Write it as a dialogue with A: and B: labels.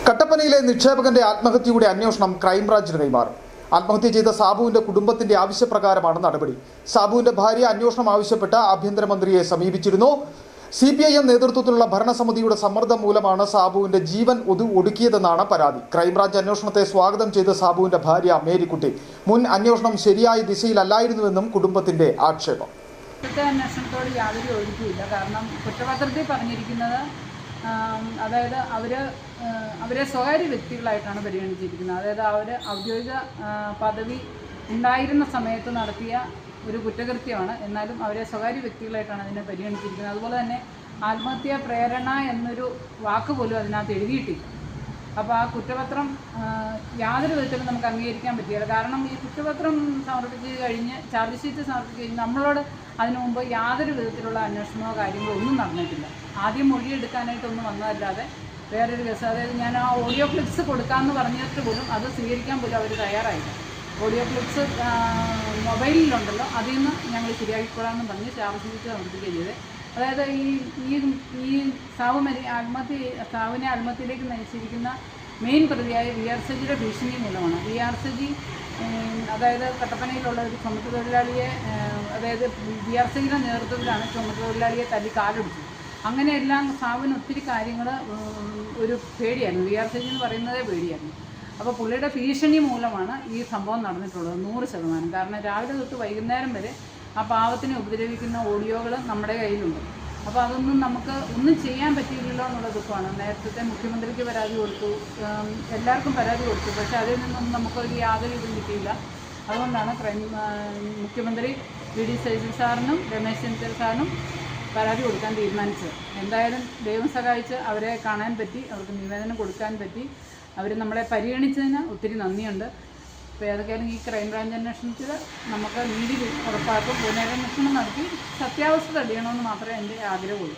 A: കട്ടപ്പനയിലെ നിക്ഷേപകന്റെ ആത്മഹത്യയുടെ അന്വേഷണം ക്രൈംബ്രാഞ്ചിന് കൈമാറും. ആത്മഹത്യ ചെയ്ത സാബുവിന്റെ കുടുംബത്തിന്റെ ആവശ്യപ്രകാരമാണ് നടപടി. സാബുവിന്റെ ഭാര്യ അന്വേഷണം ആവശ്യപ്പെട്ട് ആഭ്യന്തരമന്ത്രിയെ സമീപിച്ചിരുന്നു. CPIM നേതൃത്വത്തിലുള്ള ഭരണസമിതിയുടെ സമ്മർദ്ദം മൂലമാണ് സാബുവിന്റെ ജീവൻ ഒടുക്കിയതെന്നാണ് പരാതി. ക്രൈംബ്രാഞ്ച് അന്വേഷണത്തെ സ്വാഗതം ചെയ്ത സാബുവിന്റെ ഭാര്യ മേരിക്കുട്ടി മുൻ അന്വേഷണം ശരിയായ ദിശയിലല്ലായിരുന്നുവെന്നും കുടുംബത്തിന്റെ ആക്ഷേപം.
B: അന്വേഷണത്തോട് യാതൊരു യോജിപ്പുമില്ല. കാരണം കുറ്റപത്രത്തിൽ പറഞ്ഞിരിക്കുന്നത് അതായത് അവരെ സ്വകാര്യ വ്യക്തികളായിട്ടാണ് പരിഗണിച്ചിരിക്കുന്നത്. അതായത് അവർ ഔദ്യോഗിക പദവി ഉണ്ടായിരുന്ന സമയത്ത് നടത്തിയ ഒരു കുറ്റകൃത്യമാണ്. എന്നാലും അവരെ സ്വകാര്യ വ്യക്തികളായിട്ടാണ് അതിനെ പരിഗണിച്ചിരിക്കുന്നത്. അതുപോലെ തന്നെ ആത്മഹത്യാ പ്രേരണ എന്നൊരു വാക്ക് പോലും അതിനകത്ത് എഴുതിയിട്ടില്ല. അപ്പോൾ ആ കുറ്റപത്രം യാതൊരു വിധത്തിലും നമുക്ക് അംഗീകരിക്കാൻ പറ്റില്ല. കാരണം ഈ കുറ്റപത്രം സമർപ്പിച്ച് കഴിഞ്ഞ് ചാർജ് ഷീറ്റ് സമർപ്പിച്ച് കഴിഞ്ഞ് നമ്മളോട് അതിനു മുമ്പ് യാതൊരു വിധത്തിലുള്ള അന്വേഷണമോ കാര്യങ്ങളോ ഒന്നും നടന്നിട്ടില്ല. ആദ്യം മൊഴിയെടുക്കാനായിട്ടൊന്നും വന്നതല്ലാതെ വേറൊരു കേസ്, അതായത് ഞാൻ ആ ഓഡിയോ ക്ലിപ്സ് കൊടുക്കാമെന്ന് പറഞ്ഞിട്ട് പോലും അത് സ്വീകരിക്കാൻ പോലും അവർ തയ്യാറായില്ല. ഓഡിയോ ക്ലിപ്സ് മൊബൈലിലുണ്ടല്ലോ, അതിൽ നിന്ന് ഞങ്ങൾ ശരിയാക്കിക്കൊള്ളാമെന്ന് പറഞ്ഞ് ചാർജ് ഷീറ്റ് സമർപ്പിക്കുകയും ചെയ്തത്. അതായത് ഈ സാവിനെ ആത്മഹത്യയിലേക്ക് നയിച്ചിരിക്കുന്ന മെയിൻ പ്രതിയായ VR സജിയുടെ ഭീഷണി മൂലമാണ്. VR സജി അതായത് കട്ടപ്പനയിലുള്ള ഒരു ചുമട്ടുതൊഴിലാളിയെ, അതായത് VR സജിയുടെ നേതൃത്വത്തിലാണ് ചുമട്ടുതൊഴിലാളിയെ തല്ലി കാലൊടിച്ചത്. അങ്ങനെയെല്ലാം സാവിന് ഒത്തിരി കാര്യങ്ങൾ ഒരു പേടിയായിരുന്നു. VR സജി എന്ന് പറയുന്നതേ പേടിയായിരുന്നു. അപ്പോൾ പുള്ളിയുടെ ഭീഷണി മൂലമാണ് ഈ സംഭവം നടന്നിട്ടുള്ളത് 100%. കാരണം രാവിലെ തൊട്ട് വൈകുന്നേരം വരെ ആ പാവത്തിനെ ഉപദ്രവിക്കുന്ന ഓഡിയോകൾ നമ്മുടെ കയ്യിലുണ്ട്. അപ്പോൾ അതൊന്നും നമുക്ക് ഒന്നും ചെയ്യാൻ പറ്റിയില്ലല്ലോ എന്നുള്ള ദുഃഖമാണ്. നേരത്തെ മുഖ്യമന്ത്രിക്ക് പരാതി കൊടുത്തു, എല്ലാവർക്കും പരാതി കൊടുത്തു, പക്ഷേ അതിൽ നിന്നൊന്നും നമുക്കൊരു യാതൊരു ഇതും കിട്ടിയില്ല. അതുകൊണ്ടാണ് മുഖ്യമന്ത്രി VD സതീശൻ സാറിനും രമേശ് ചെന്നിത്തല സാറിനും പരാതി കൊടുക്കാൻ തീരുമാനിച്ചത്. എന്തായാലും ദൈവം സഹായിച്ച് അവരെ കാണാൻ പറ്റി, അവർക്ക് നിവേദനം കൊടുക്കാൻ പറ്റി. അവർ നമ്മളെ പരിഗണിച്ചതിന് ഒത്തിരി നന്ദിയുണ്ട്. അപ്പോൾ ഏതൊക്കെയാലും ഈ ക്രൈംബ്രാഞ്ച് അന്വേഷണത്തിൽ നമുക്ക് നീതി ഉറപ്പാക്കും. പുനരന്വേഷണം നടത്തി സത്യാവസ്ഥ തെളിയണമെന്ന് മാത്രമേ എൻ്റെ ആഗ്രഹമുള്ളൂ.